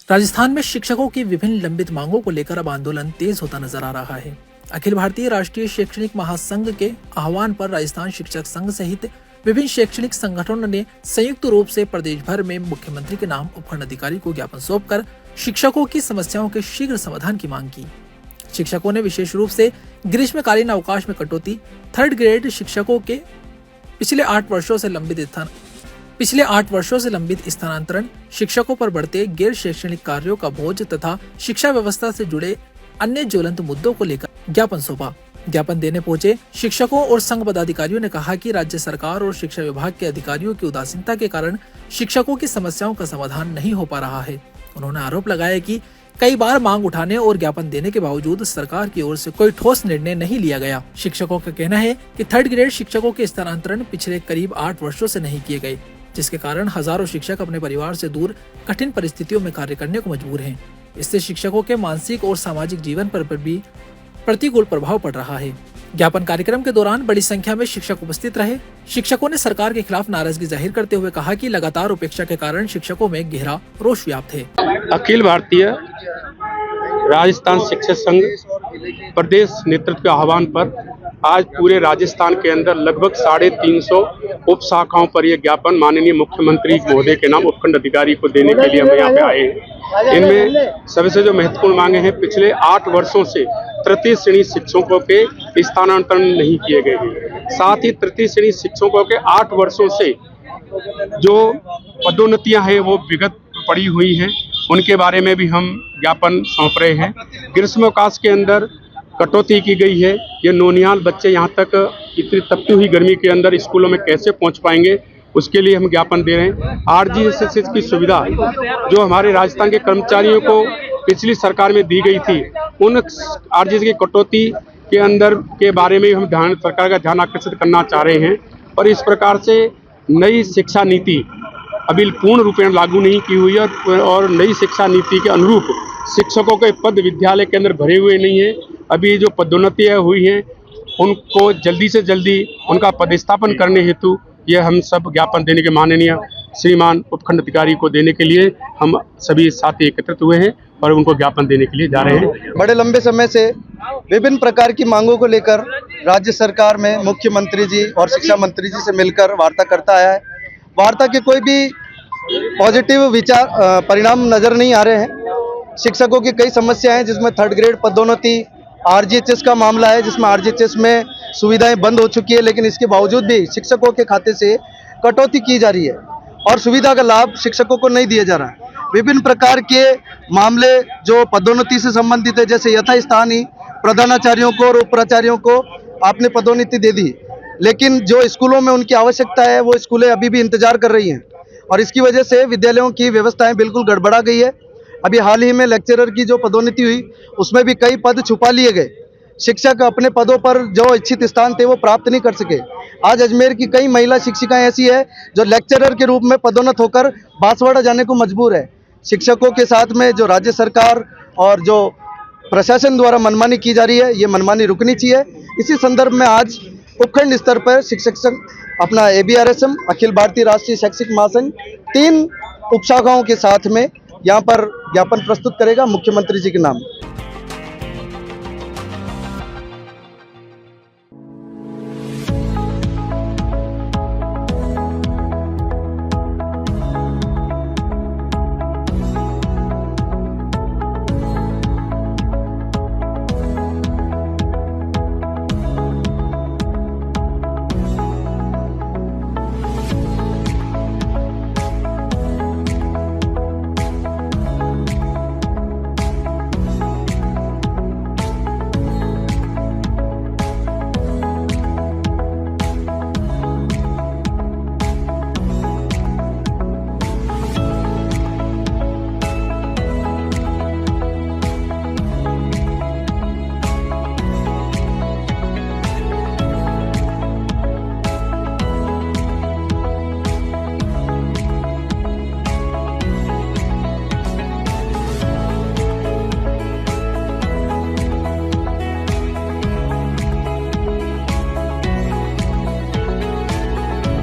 राजस्थान में शिक्षकों की विभिन्न लंबित मांगों को लेकर अब आंदोलन तेज होता नजर आ रहा है। अखिल भारतीय राष्ट्रीय शैक्षणिक महासंघ के आह्वान पर राजस्थान शिक्षक संघ सहित विभिन्न शैक्षणिक संगठनों ने संयुक्त रूप से प्रदेश भर में मुख्यमंत्री के नाम उपखंड अधिकारी को ज्ञापन सौंपकर शिक्षकों की समस्याओं के शीघ्र समाधान की मांग की। शिक्षकों ने विशेष रूप से ग्रीष्मकालीन अवकाश में कटौती, थर्ड ग्रेड शिक्षकों के पिछले 8 वर्षों से लंबित स्थानांतरण, शिक्षकों पर बढ़ते गैर शैक्षणिक कार्यों का बोझ तथा शिक्षा व्यवस्था से जुड़े अन्य ज्वलंत मुद्दों को लेकर ज्ञापन सौंपा। ज्ञापन देने पहुंचे शिक्षकों और संघ पदाधिकारियों ने कहा कि राज्य सरकार और शिक्षा विभाग के अधिकारियों की उदासीनता के कारण शिक्षकों की समस्याओं का समाधान नहीं हो पा रहा है। उन्होंने आरोप लगाया कि कई बार मांग उठाने और ज्ञापन देने के बावजूद सरकार की ओर से कोई ठोस निर्णय नहीं लिया गया। शिक्षकों का कहना है कि थर्ड ग्रेड शिक्षकों के स्थानांतरण पिछले करीब 8 वर्षों से नहीं किए गए, जिसके कारण हजारों शिक्षक अपने परिवार से दूर कठिन परिस्थितियों में कार्य करने को मजबूर हैं। इससे शिक्षकों के मानसिक और सामाजिक जीवन पर भी प्रतिकूल प्रभाव पड़ रहा है। ज्ञापन कार्यक्रम के दौरान बड़ी संख्या में शिक्षक उपस्थित रहे। शिक्षकों ने सरकार के खिलाफ नाराजगी जाहिर करते हुए कहा कि लगातार उपेक्षा के कारण शिक्षकों में गहरा रोष व्याप्त है। अखिल भारतीय राजस्थान शिक्षक संघ प्रदेश नेतृत्व के आह्वान पर आज पूरे राजस्थान के अंदर लगभग 350 उप शाखाओं पर यह ज्ञापन माननीय मुख्यमंत्री महोदय के नाम उपखंड अधिकारी को देने के लिए हम यहाँ पे आए हैं। इनमें सबसे जो महत्वपूर्ण मांगे हैं, पिछले 8 वर्षों से तृतीय श्रेणी शिक्षकों के स्थानांतरण नहीं किए गए हैं। साथ ही तृतीय श्रेणी शिक्षकों के 8 वर्षों से जो पदोन्नतियां हैं वो विगत पड़ी हुई हैं, उनके बारे में भी हम ज्ञापन सौंप रहे हैं। ग्रीष्मावकाश के अंदर कटौती की गई है। ये नौनिहाल बच्चे यहाँ तक इतनी तपती हुई गर्मी के अंदर स्कूलों में कैसे पहुँच पाएंगे, उसके लिए हम ज्ञापन दे रहे हैं। आरजीएसएस की सुविधा जो हमारे राजस्थान के कर्मचारियों को पिछली सरकार में दी गई थी, उन आरजीएस की कटौती के अंदर के बारे में हम सरकार का ध्यान आकर्षित करना चाह रहे हैं। और इस प्रकार से नई शिक्षा नीति अभी पूर्ण रूपेण लागू नहीं की हुई है और नई शिक्षा नीति के अनुरूप शिक्षकों के पद विद्यालय के अंदर भरे हुए नहीं है। अभी जो पदोन्नतियां हुई हैं उनको जल्दी से जल्दी उनका पदस्थापन करने हेतु यह हम सब ज्ञापन देने के माननीय श्रीमान उपखंड अधिकारी को देने के लिए हम सभी साथी एकत्रित हुए हैं और उनको ज्ञापन देने के लिए जा रहे हैं। बड़े लंबे समय से विभिन्न प्रकार की मांगों को लेकर राज्य सरकार में मुख्यमंत्री जी और शिक्षा मंत्री जी से मिलकर वार्ता करता आया है। वार्ता के कोई भी पॉजिटिव विचार परिणाम नजर नहीं आ रहे हैं। शिक्षकों की कई समस्याएं हैं, जिसमें थर्ड ग्रेड पदोन्नति, आरजीएचएस का मामला है, जिसमें आरजीएचएस में सुविधाएं बंद हो चुकी है, लेकिन इसके बावजूद भी शिक्षकों के खाते से कटौती की जा रही है और सुविधा का लाभ शिक्षकों को नहीं दिया जा रहा है। विभिन्न प्रकार के मामले जो पदोन्नति से संबंधित है, जैसे यथास्थानी प्रधानाचार्यों को और उप प्राचार्यों को आपने पदोन्नति दे दी, लेकिन जो स्कूलों में उनकी आवश्यकता है वो स्कूलें अभी भी इंतजार कर रही हैं और इसकी वजह से विद्यालयों की व्यवस्थाएं बिल्कुल गड़बड़ा गई है। अभी हाल ही में लेक्चरर की जो पदोन्नति हुई उसमें भी कई पद छुपा लिए गए। शिक्षक अपने पदों पर जो इच्छित स्थान थे वो प्राप्त नहीं कर सके। आज अजमेर की कई महिला शिक्षिकाएं ऐसी है जो लेक्चरर के रूप में पदोन्नत होकर बांसवाड़ा जाने को मजबूर है। शिक्षकों के साथ में जो राज्य सरकार और जो प्रशासन द्वारा मनमानी की जा रही है, ये मनमानी रुकनी चाहिए। इसी संदर्भ में आज उपखंड स्तर पर शिक्षक संघ अपना ABRSM अखिल भारतीय राष्ट्रीय शैक्षिक महासंघ 3 उपशाखाओं के साथ में यहाँ पर ज्ञापन प्रस्तुत करेगा मुख्यमंत्री जी के नाम।